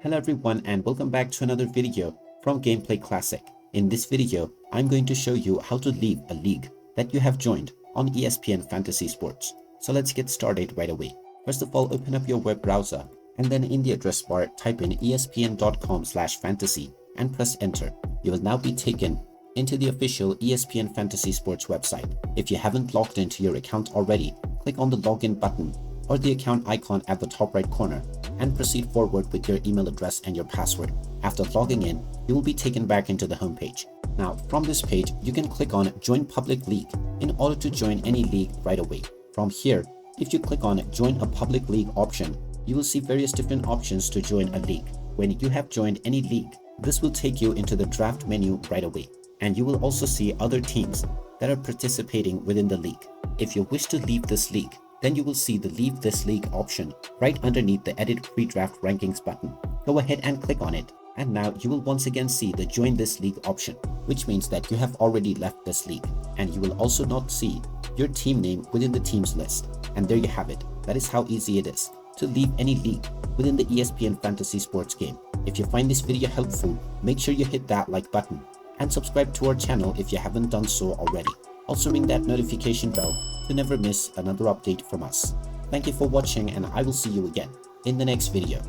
Hello everyone and welcome back to another video from Gameplay Classic. In this video, I'm going to show you how to leave a league that you have joined on ESPN Fantasy Sports. So let's get started right away. First of all, open up your web browser and then in the address bar type in espn.com/fantasy and press enter. You will now be taken into the official ESPN Fantasy Sports website. If you haven't logged into your account already, click on the login button or the account icon at the top right corner and proceed forward with your email address and your password. After logging in, you will be taken back into the home page. Now, from this page, you can click on Join Public League in order to join any league right away. From here, if you click on Join a Public League option, you will see various different options to join a league. When you have joined any league, this will take you into the draft menu right away, and you will also see other teams that are participating within the league. If you wish to leave this league, then you will see the Leave This League option right underneath the Edit Pre-Draft Rankings button. Go ahead and click on it, and now you will once again see the Join This League option, which means that you have already left this league, and you will also not see your team name within the teams list. And there you have it. That is how easy it is to leave any league within the ESPN Fantasy Sports game. If you find this video helpful, make sure you hit that like button and subscribe to our channel if you haven't done so already. Also ring that notification bell to never miss another update from us. Thank you for watching and I will see you again in the next video.